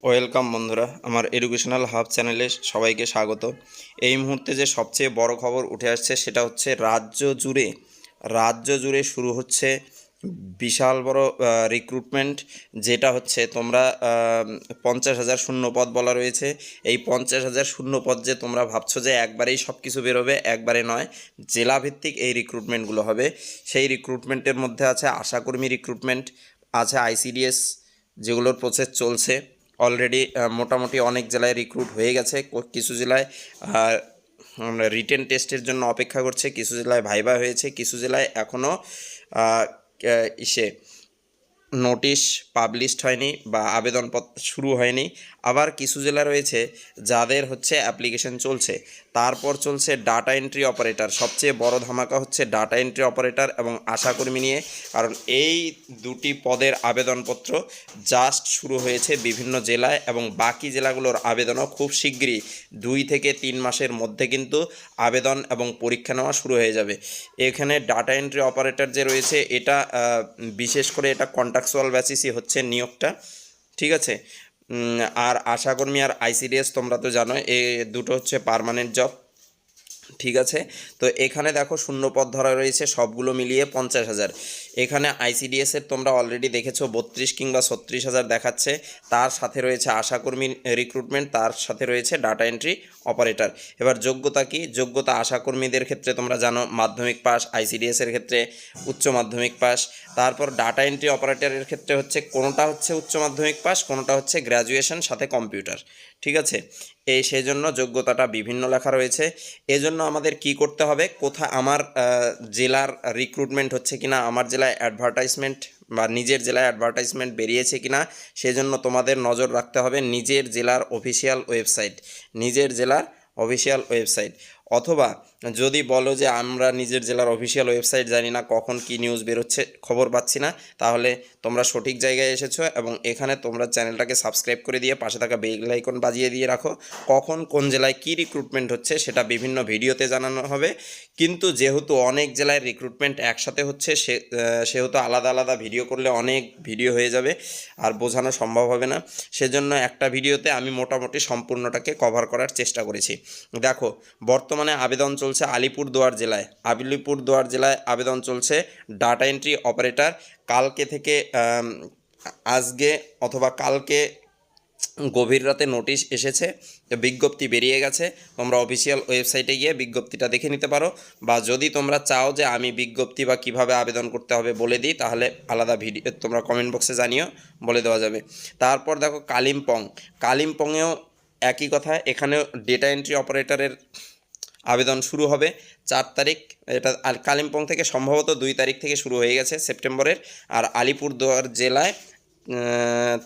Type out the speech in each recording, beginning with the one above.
Welcome বন্ধুরা, আমার educational hub চ্যানেলে সবাইকে স্বাগত। এই মুহূর্তে যে সবচেয়ে বড় খবর উঠে আসছে সেটা হচ্ছে রাজ্য জুড়ে শুরু হচ্ছে বিশাল বড় রিক্রুটমেন্ট। যেটা হচ্ছে তোমরা 50,000 শূন্য পদ বলা রয়েছে। এই 50,000 শূন্য পদ যে তোমরা ভাবছো যে একবারেই সব কিছু বেরোবে, একবারে নয়। জেলাভিত্তিক এই রিক্রুটমেন্টগুলো হবে। সেই রিক্রুটমেন্টের মধ্যে আছে আশাকর্মী রিক্রুটমেন্ট, আছে আইসিডিএস, যেগুলোর প্রসেস চলছে অলরেডি। মোটামুটি অনেক জেলায় রিক্রুট হয়ে গেছে, কিছু জেলায় রিটেন টেস্টের জন্য অপেক্ষা করছে, কিছু জেলায় ভাইবা হয়েছে, কিছু জেলায় এখনও ইসে নোটিশ পাবলিশড হয়নি বা আবেদনপত্র শুরু হয়নি। আবার কিছু জেলা রয়েছে যাদের হচ্ছে অ্যাপ্লিকেশন চলছে। তারপর চলছে ডাটা এন্ট্রি অপারেটর। সবচেয়ে বড় ধামাকা হচ্ছে ডাটা এন্ট্রি অপারেটর এবং আশাকর্মী নিয়ে, কারণ এই দুটি পদের আবেদনপত্র জাস্ট শুরু হয়েছে বিভিন্ন জেলায়, এবং বাকি জেলাগুলোর আবেদনও খুব শিগগিরই 2 থেকে 3 মাসের মধ্যে কিন্তু আবেদন এবং পরীক্ষা নেওয়া শুরু হয়ে যাবে। এখানে ডাটা এন্ট্রি অপারেটর যে রয়েছে, এটা বিশেষ করে এটা কন্ট্রাকচুয়াল বেসিসই হচ্ছে নিয়োগটা, ঠিক আছে। আর আশাকর্মী আর আইসিডিএস তোমরা তো জানো, এ দুটো হচ্ছে পার্মানেন্ট জব, ঠিক আছে। তো এখানে দেখো শূন্য পদ ধরা রয়েছে সবগুলো মিলিয়ে 50,000। এখানে আইসিডিএসের তোমরা অলরেডি দেখেছো 32 কিংবা 36,000 দেখাচ্ছে। তার সাথে রয়েছে আশাকর্মী রিক্রুটমেন্ট, তার সাথে রয়েছে ডাটা এন্ট্রি অপারেটর। এবার যোগ্যতা কি? যোগ্যতা আশাকর্মীদের ক্ষেত্রে তোমরা জানো মাধ্যমিক পাস, আইসিডিএসের ক্ষেত্রে উচ্চ মাধ্যমিক পাস। তারপর ডাটা এন্ট্রি অপারেটরের ক্ষেত্রে হচ্ছে কোনোটা হচ্ছে উচ্চ মাধ্যমিক পাস, কোনোটা হচ্ছে গ্র্যাজুয়েশন সাথে কম্পিউটার, ঠিক আছে। সেই জন্য যোগ্যতাটা বিভিন্ন লেখা রয়েছে। এজন্য আমাদের কি করতে হবে, কোথায় আমার জেলার রিক্রুটমেন্ট হচ্ছে কিনা, আমার জেলায় অ্যাডভার্টাইজমেন্ট বা নিজের জেলায় অ্যাডভার্টাইজমেন্ট বেরিয়েছে কিনা, সেজন্য তোমাদের নজর রাখতে হবে নিজের জেলার অফিসিয়াল ওয়েবসাইট। নিজের জেলার অফিসিয়াল ওয়েবসাইট, অথবা যদি বলো যে আমরা নিজের জেলার অফিসিয়াল ওয়েবসাইট জানি না, কখন কি নিউজ বেরোচ্ছে খবর পাচ্ছি না, তাহলে তোমরা সঠিক জায়গায় এসেছো। এবং এখানে তোমরা চ্যানেলটাকে সাবস্ক্রাইব করে দিয়ে পাশে থাকা বেল আইকন বাজিয়ে দিয়ে রাখো। কখন কোন জেলায় কী রিক্রুটমেন্ট হচ্ছে সেটা বিভিন্ন ভিডিওতে জানানো হবে। কিন্তু যেহেতু অনেক জেলায় রিক্রুটমেন্ট একসাথে হচ্ছে, সেহেতু আলাদা আলাদা ভিডিও করলে অনেক ভিডিও হয়ে যাবে আর বোঝানো সম্ভব হবে না। সেজন্য একটা ভিডিওতে আমি মোটামুটি সম্পূর্ণটাকে কভার করার চেষ্টা করেছি। দেখো, বর্তমানে আবেদন চলছে আলিপুরদুয়ার জেলায় আবেদন চলছে ডাটা এন্ট্রি অপারেটর। কালকে থেকে আজকে অথবা কালকে গভীর রাতে নোটিশ এসেছে, বিজ্ঞপ্তি বেরিয়ে গেছে। তোমরা অফিসিয়াল ওয়েবসাইটে গিয়ে বিজ্ঞপ্তিটা দেখে নিতে পারো, বা যদি তোমরা চাও যে আমি বিজ্ঞপ্তি বা কিভাবে আবেদন করতে হবে বলে দিই, তাহলে আলাদা ভিডিও তোমরা কমেন্ট বক্সে জানিও, বলে দেওয়া যাবে। তারপর দেখো কালিম্পংয়েও একই কথা। এখানেও ডেটা এন্ট্রি অপারেটরের আবেদন শুরু হবে 4 তারিখ। এটা কালিম্পং থেকে সম্ভবত 2 তারিখ থেকে শুরু হয়ে গেছে সেপ্টেম্বরের। আর আলিপুরদুয়ার জেলায়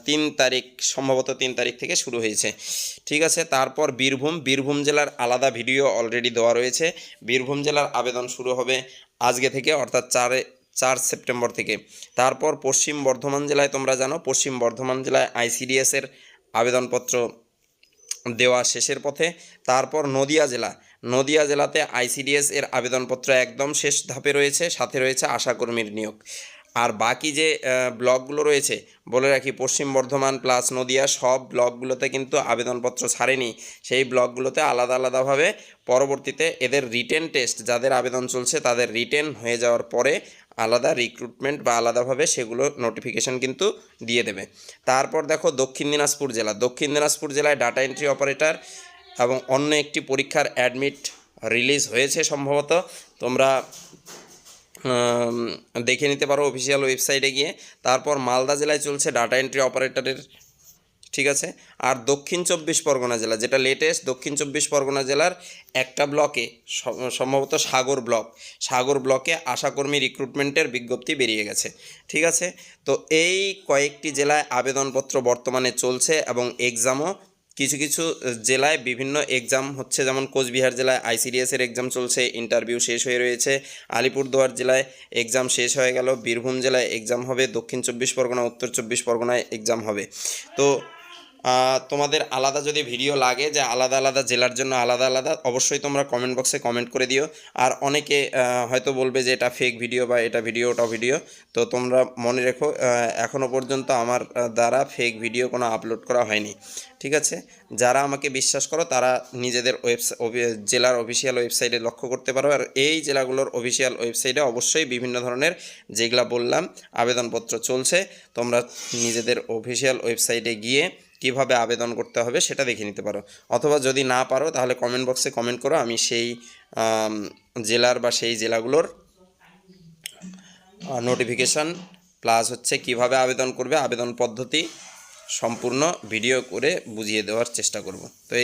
3 তারিখ, সম্ভবত 3 তারিখ থেকে শুরু হয়েছে, ঠিক আছে। তারপর বীরভূম জেলার আলাদা ভিডিও অলরেডি দেওয়া রয়েছে। বীরভূম জেলার আবেদন শুরু হবে আজকে থেকে, অর্থাৎ 4 সেপ্টেম্বর থেকে। তারপর পশ্চিম বর্ধমান জেলায় তোমরা জানো, পশ্চিম বর্ধমান জেলায় আইসিডিএসের আবেদনপত্র দেওয়া শেষের পথে। তারপর নদিয়া জেলাতে আইসিডিএস এর আবেদনপত্র একদম শেষ ধাপে রয়েছে, সাথে রয়েছে আশাকর্মীর নিয়োগ। আর বাকি যে ব্লকগুলো রয়েছে, বলে রাখি পশ্চিম বর্ধমান প্লাস নদিয়া সব ব্লকগুলোতে কিন্তু আবেদনপত্র ছাড়েনি। সেই ব্লকগুলোতে আলাদা আলাদাভাবে পরবর্তীতে এদের রিটেন টেস্ট, যাদের আবেদন চলছে তাদের রিটেন হয়ে যাওয়ার পরে আলাদা রিক্রুটমেন্ট বা আলাদাভাবে সেগুলো নোটিফিকেশান কিন্তু দিয়ে দেবে। তারপর দেখো দক্ষিণ দিনাজপুর জেলায় ডাটা এন্ট্রি অপারেটর এবং অন্য একটি পরীক্ষার অ্যাডমিট রিলিজ হয়েছে সম্ভবত। তোমরা দেখে নিতে পারো অফিসিয়াল ওয়েবসাইটে গিয়ে। তারপর মালদা জেলায় চলছে ডাটা এন্ট্রি অপারেটরের, ঠিক আছে। আর দক্ষিণ চব্বিশ পরগনা জেলা, যেটা লেটেস্ট, দক্ষিণ চব্বিশ পরগনা জেলার একটা ব্লকে, সম্ভবত সাগর ব্লকে আশাকর্মী রিক্রুটমেন্টের বিজ্ঞপ্তি বেরিয়ে গেছে, ঠিক আছে। তো এই কয়েকটি জেলায় আবেদনপত্র বর্তমানে চলছে এবং এক্সামও কিছু কিছু জেলায় বিভিন্ন এক্সাম হচ্ছে, যেমন কোচবিহার জেলায় আইসিডিএসের এক্সাম চলছে, ইন্টারভিউ শেষ হয়ে রয়েছে। আলিপুরদুয়ার জেলায় এক্সাম শেষ হয়ে গেল, বীরভূম জেলায় এক্সাম হবে, দক্ষিণ চব্বিশ পরগনা, উত্তর চব্বিশ পরগনায় এক্সাম হবে। তো তোমাদের আলাদা যদি ভিডিও লাগে যে আলাদা আলাদা জেলার জন্য আলাদা আলাদা, অবশ্যই তোমরা কমেন্ট বক্সে কমেন্ট করে দিও। আর অনেকে হয়তো বলবে যে এটা ফেক ভিডিও বা এটা ভিডিও ওটা ভিডিও, তো তোমরা মনে রেখো এখনও পর্যন্ত আমার দ্বারা ফেক ভিডিও কোনো আপলোড করা হয়নি, ঠিক আছে? যারা আমাকে বিশ্বাস করো তারা নিজেদের জেলার অফিসিয়াল ওয়েবসাইটে লক্ষ্য করতে পারো। আর এই জেলাগুলোর অফিসিয়াল ওয়েবসাইটে অবশ্যই বিভিন্ন ধরনের যেগুলা বললাম আবেদনপত্র চলছে, তোমরা নিজেদের অফিসিয়াল ওয়েবসাইটে গিয়ে কিভাবে আবেদন করতে হবে সেটা দেখে নিতে পারো। অথবা যদি না পারো তাহলে কমেন্ট বক্সে কমেন্ট করো, আমি সেই জেলার বা সেই জেলাগুলোর নোটিফিকেশান প্লাস হচ্ছে কিভাবে আবেদন করবে আবেদন পদ্ধতি সম্পূর্ণ ভিডিও করে বুঝিয়ে দেওয়ার চেষ্টা করব। তো